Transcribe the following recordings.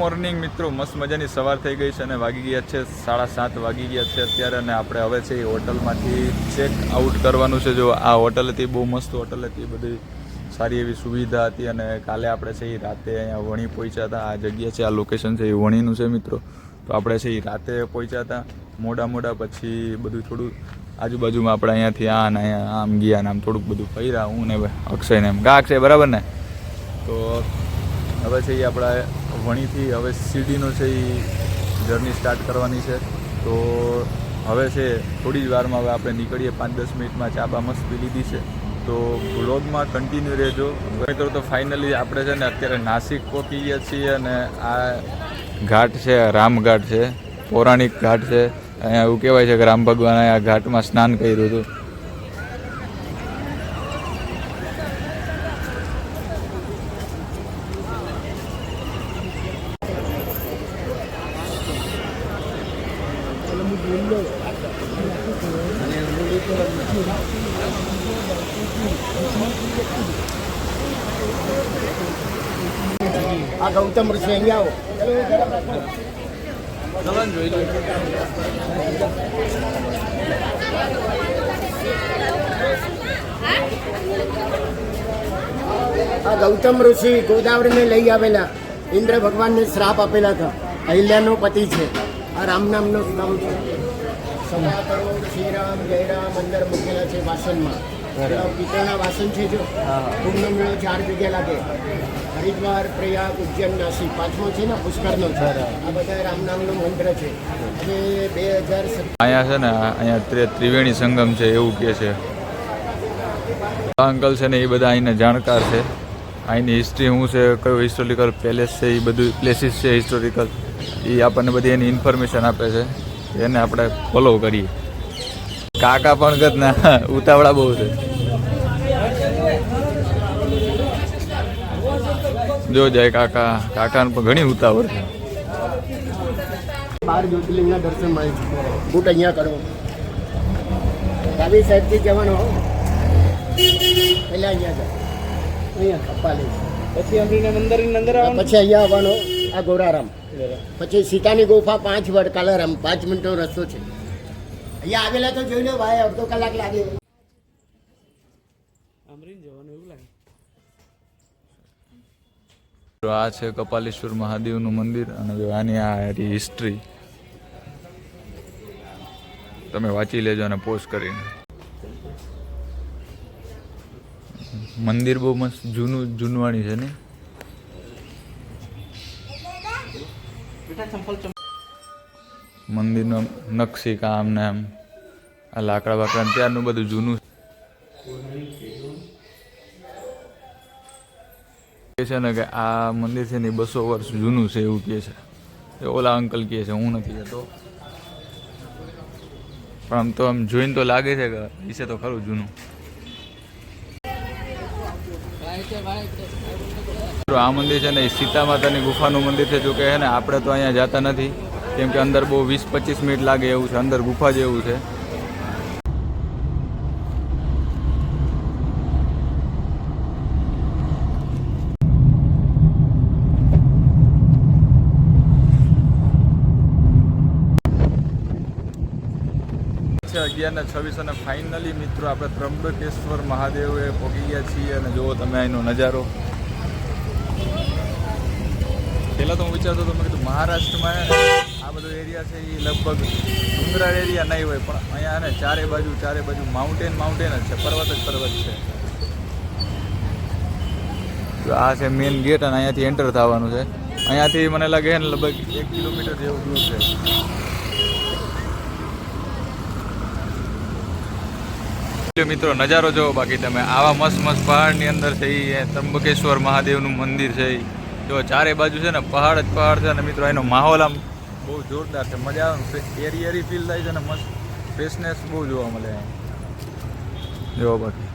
Morning મિત્રો, મસ્ત મજાની સવાર થઈ ગઈ છે અને વાગી ગયા છે 7:30 વાગી ગયા છે અત્યારે. અને આપણે હવે છે એ હોટલમાંથી ચેક આઉટ કરવાનું છે. જો આ હોટલ હતી, બહુ મસ્ત હોટલ હતી, બધી સારી એવી સુવિધા હતી. અને કાલે આપણે છે એ રાતે અહીંયા વણી પહોંચ્યા હતા. આ જગ્યા છે, આ લોકેશન છે એ વણીનું છે મિત્રો. તો આપણે છે એ રાતે પહોંચ્યા હતા મોડા. પછી બધું થોડું આજુબાજુમાં આપણે અહીંયાથી અહીંયા આમ ગયા ને આમ થોડુંક બધું ફર્યા, હું ને અક્ષય ને એમ. અક્ષય બરાબર ને? તો હવે છે એ આપણા વણીથી હવે સીડીનો છે એ જર્ની સ્ટાર્ટ કરવાની છે. તો હવે છે થોડી જ વારમાં હવે આપણે નીકળીએ. 5-10 મિનિટમાં ચા મસ્ત પી લીધી છે. તો વ્લોગમાં કન્ટિન્યુ રહેજો મિત્રો. તો ફાઇનલી આપણે છે ને અત્યારે નાસિક પહોંચી ગયા છીએ. અને આ ઘાટ છે, રામઘાટ છે, પૌરાણિક ઘાટ છે. અહીંયા એવું કહેવાય છે કે રામ ભગવાને આ ઘાટમાં સ્નાન કર્યું હતું. આ ગૌતમ ઋષિ અહીંયા આવો, જોઈ લો. આ ગૌતમ ઋષિ ગોદાવરીને લઈ આવેલા, ઇન્દ્ર ભગવાનને શ્રાપ આપેલા હતા. અહિલ્યાનો પતિ છે. આ રામ નામનો નામ છે. 7 કરોડ શ્રીરામ જયરામ અંદર મૂકેલા છે વાસણમાં. પિત્તળના વાસણ છે. જો કુંભનો મેળો 4 જગ્યા લાગે. હરિદ્વાર, પ્રયાગ, ઉજ્જૈન, નાસિક. 5મો છે ને પુષ્કરનો છે. આ બધા રામ નામનો મંત્ર છે. હવે 2007 અહીંયા છે ને અહીંયા ત્રિવેણી સંગમ છે એવું કહે છે. અંકલ છે ને એ બધા અહીંના જાણકાર છે. અહીંની હિસ્ટ્રી શું છે, કયો હિસ્ટોરિકલ પેલેસ છે, એ બધું પ્લેસીસ છે હિસ્ટોરિકલ, એ આપણને બધી એની ઇન્ફોર્મેશન આપે છે. એને આપણે ફોલો કરીએ. કાકા પણ ગત ના ઉતાવળા બહુ છે. જો જાય કાકાને પણ ઘણી ઉતાવળ છે. 12 જ્યોતિર્લિંગના દર્શન મળે છે. બુટ અહીંયા કરો. ડાબી સાઈડથી જવાનો, પહેલાં અહીંયા જાય, અહીંયા કપાલી, પછી અંદર પછી અહીંયા આવવાનો. આ ગોરારામ, પછી સીતાની ગુફા, 5 વડ કાલારામ. 5 મિનિટનો રસ્તો છે. અહીંયા આવેલા તો જોઈ લો ભાઈ, અડધો કલાક લાગે. આ છે કપાલેશ્વર મહાદેવનું મંદિર. અને જો આની આ હિસ્ટ્રી તમે વાંચી લેજો અને પોસ્ટ કરીને. મંદિર બહુ મસ્ત જૂનવાણી છે ને. મંદિરનું નકશી કામ ને આમ આ લાકડા બાકડા ત્યારનું બધું જૂનું છે ને. કે આ મંદિર છે ને 200 વર્ષ જૂનું છે એવું કહે છે. ઓલા અંકલ કહે છે, હું નથી કહેતો. પણ આમ તો આમ જોઈને તો લાગે છે કે વિશે તો ખરું જૂનું. આ મંદિર છે ને એ સીતા માતાની ગુફાનું મંદિર છે. જો કે છે ને આપણે તો અહીંયા જતા નથી, કેમ કે અંદર બહુ 20-25 મિનિટ લાગે એવું છે. અંદર ગુફા જેવું છે. 11:26 અને ફાઇનલી મિત્રો આપણે ત્રંબકેશ્વર મહાદેવે પહોંચી ગયા છીએ. અને જુઓ તમે અહીંનો નજારો. પહેલાં તો હું વિચારતો હતો, મેં કીધું મહારાષ્ટ્રમાં આ બધો એરિયા છે એ લગભગ ડુંગરાળ એરિયા નહીં હોય, પણ અહીંયા ને ચારે બાજુ માઉન્ટેન જ છે, પર્વત છે. તો આ છે મેઇન ગેટ અને અહીંયાથી એન્ટર થવાનું છે. અહીંયાથી મને લાગે ને લગભગ 1 કિલોમીટર જેવું દૂર છે. મિત્રો નજારો જોવો બાકી તમે. આવા મસ્ત પહાડની અંદર છે એ ત્રંબકેશ્વર મહાદેવનું મંદિર છે. જો ચારે બાજુ છે ને પહાડ જ પહાડ છે. અને મિત્રો એનો માહોલ આમ બહુ જોરદાર છે. મજા આવે, એરી ફીલ થાય છે ને મસ્ત ફ્રેશનેસ બહુ જોવા મળે. જોવો બાકી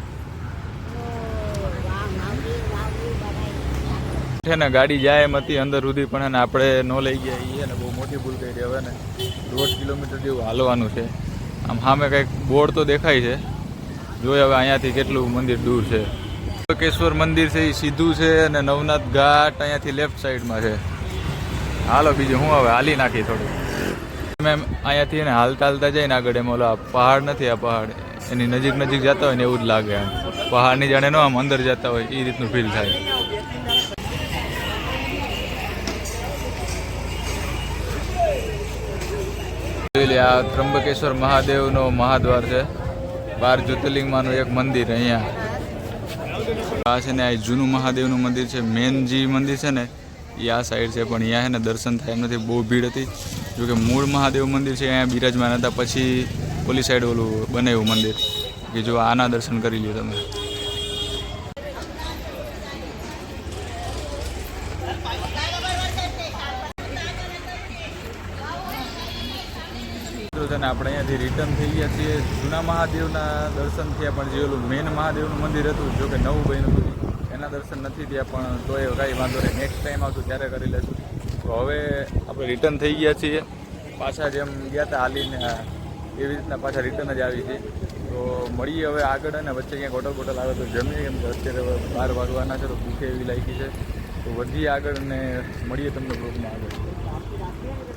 છે ને ગાડી જાય એમ હતી અંદર સુધી, પણ એને આપણે ન લઈ ગયા. એ ને બહુ મોટી ભૂલ કરી. હવે ને 1.5 કિલોમીટર જેવું હાલવાનું છે. આમ સામે કંઈક બોર્ડ તો દેખાય છે. જોઈએ હવે અહીંયાથી કેટલું મંદિર દૂર છે. ત્રંબકેશ્વર મંદિર છે એ સીધું છે અને નવનાથ ઘાટ અહીંયાથી લેફ્ટ સાઈડમાં છે. હાલો બીજું હું હવે હાલી નાખી થોડું મેમ અહીંયાથી ને હાલતા હાલતા જઈને આગળ એમ ઓલા પહાડ નથી આ પહાડ એની નજીક નજીક જતા હોય ને એવું જ લાગે આમ પહાડની જાણે નો આમ અંદર જતા હોય એ રીતનું ફીલ થાય. આ ત્રંબકેશ્વર મહાદેવનો મહાદ્વાર છે. 12 જ્યોતિર્લિંગમાંનું એક મંદિર અહીંયા આ છે ને આ જૂનું મહાદેવનું મંદિર છે. મેન જે મંદિર છે ને એ આ સાઈડ છે પણ અહીંયા છે ને દર્શન થાય એમ નથી, બહુ ભીડ હતી. જોકે મૂળ મહાદેવ મંદિર છે અહીંયા બિરાજમાન હતા, પછી ઓલી સાઈડ ઓલું બનાવ્યું મંદિર કે જો આના દર્શન કરી લ્યો તમે. છે ને આપણે અહીંયાથી રિટર્ન થઈ ગયા છીએ. જૂના મહાદેવના દર્શન થયા પણ જે ઓલું મેન મહાદેવનું મંદિર હતું જો કે નવું બન્યું હતું એના દર્શન નથી થયા, પણ તો એ કાંઈ વાંધો નહીં, નેક્સ્ટ ટાઈમ આવતું ત્યારે કરી લઈશું. તો હવે આપણે રિટર્ન થઈ ગયા છીએ, પાછા જેમ ગયા હતા હાલીને એવી રીતના પાછા રિટર્ન જ આવી છે. તો મળીએ હવે આગળ અને વચ્ચે ક્યાંક હોટલ આવે તો જમીએ, કેમ કે અત્યારે હવે 12 વાગવાના છે તો ભૂખે એવી લાગી છે. તો વધીએ આગળ અને મળીએ તમને બ્લોગમાં આગળ.